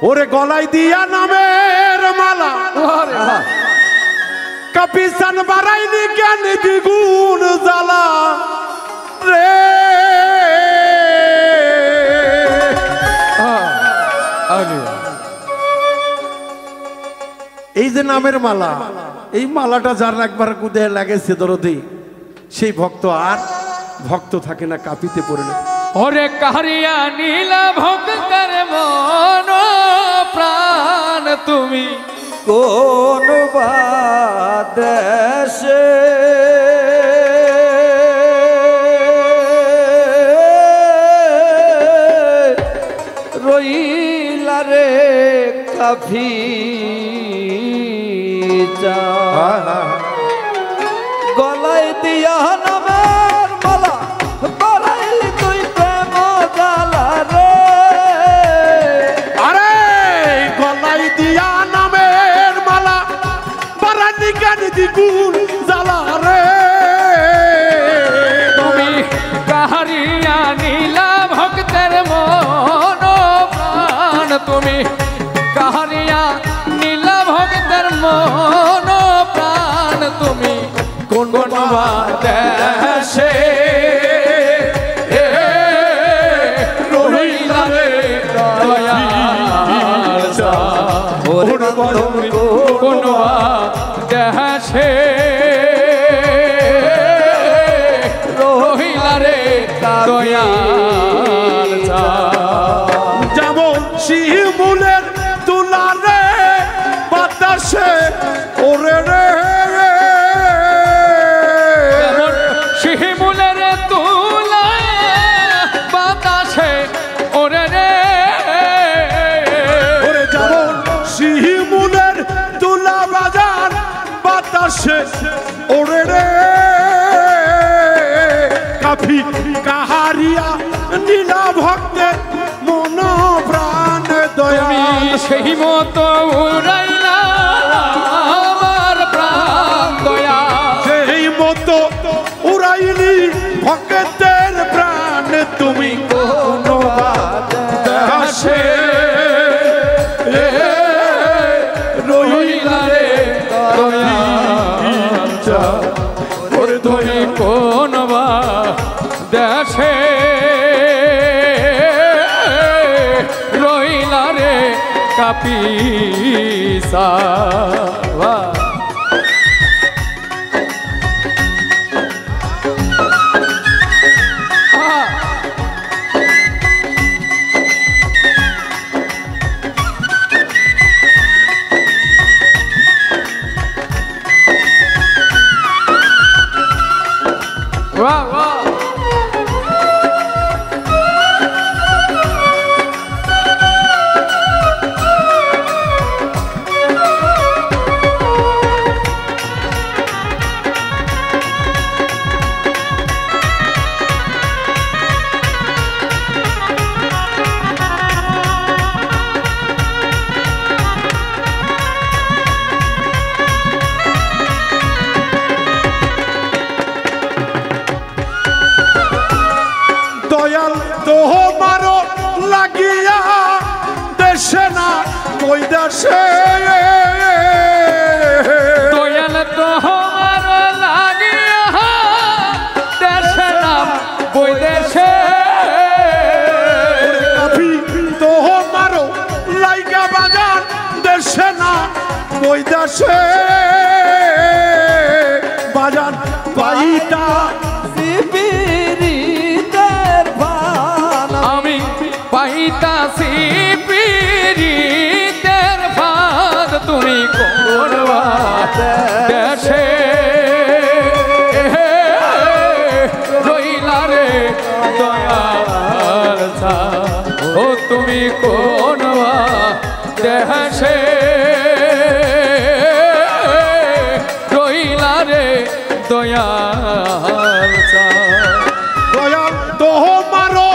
ওরে গলায় দিয়া নামের মালা কাপিসান বাড়াইনি জ্ঞান দ্বিগুণ জ্বালা রে এই যে নামের মালা এই মালাটা যার একবার কুদে লাগেছে দরদি সেই ভক্ত আর ভক্ত থাকে না কাপিতে পড়ে না ওরে কারিয়া নীলা ভক্তের মন প্রাণ তুমি কোন বাদেশে রইলা রে কাফি গলায় দিয়া নামের মালা বাড়াইলি তুই প্রেম জ্বালা রে আরে গলায় দিয়া নামের মালা বাড়াইলি জ্ঞান দ্বিগুণ জ্বালা রে তুমি কারিয়া নীলা ভক্তের মন প্রাণ তুমি কারিয়া নীলা ভক্তের মন প্রাণ তুমি কোন দেশে রহিলা রে কোন দেশে রহিলা রে দয়াল যেমন শিমুলের তুলা রে বাতাসে ওরে রে শিমুলের তুলা বাতাসে ওরে রে ওরে যেমন শিমুলের তুলা বাজার বাতাসে ওরে রে কাফি কাহারিয়া নীলা ভক্তের মন প্রাণ দয়া সেই মতো উড়াইলা আমার প্রাণ দয়া সেই মতো উড়াইলি ভক্তের প্রাণ তুমি কোন দেশে রহিলা রে দয়াল ওরে তুমি কোন দেশে রহিলা রে কাপিসা वाह वाह দয়াল তোমারও লাগিয়া দেশে না কই দেশে দয়াল তোমার লাগিয়া দেশে নাম বৈদেশে কাফি তোমারও লাইগা বাজার দেশে না কই দেশে বাজার পাইতা আমি পাইতাছি পীড়িতের ভাগ তুমি কোন দেশে রইলা রে দয়াল ও তুমি কোন দেশে রইলা রে দয়াল দয়াল তোমারও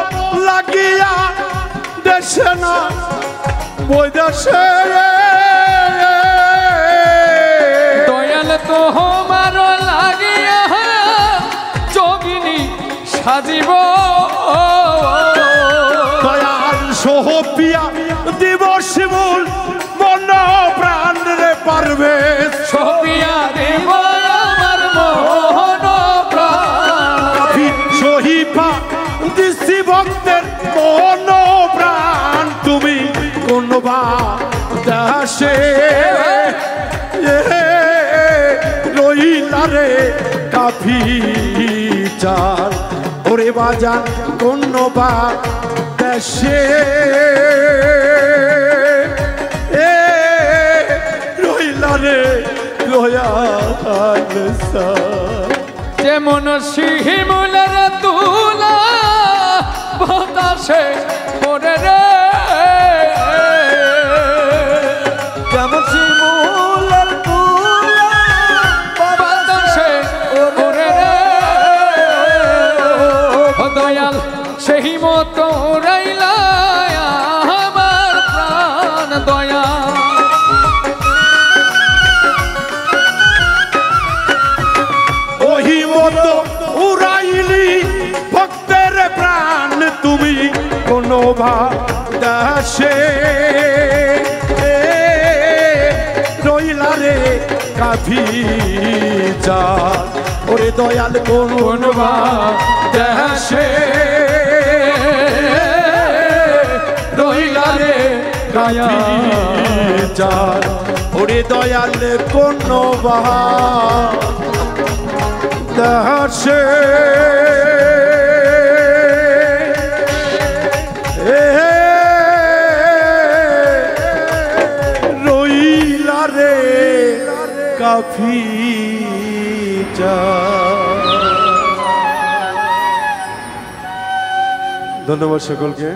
লাগিয়া দেশে না বৈদেশে দয়াল তোমার লাগিয়া যোগিনী সাজিব দয়াল সোহপিয়া দিব শিমুল মন প্রাণ রে পারবে সপিয়া দেব আমার মোহন প্রাণ কাফি সহিপা দিছি ভক্তের মন প্রাণ তুমি কোন বা দাসে রইলা রে কাফি চাল ওরে বাজান কোন বা দেশে রইলা রে রয়াল যেমন শিমুলের তুলা বাতাসে পড়ে রে যেমন শিমুলের তুলা বাতাসে পড়ে রে ও দয়াল সেই মতো রইলা আমার প্রাণ দয়াল ওহি মতো উড়াইলি ভক্তের প্রাণ তুমি কোন ভাদাসে রইলা রে কাফি চাল ওরে দয়াল কোন ভাদাসে রইলা রে কাফি চাল ওরে দয়াল কোন দাসে রইলা রে কাফি ধন্যবাদ সকলকে।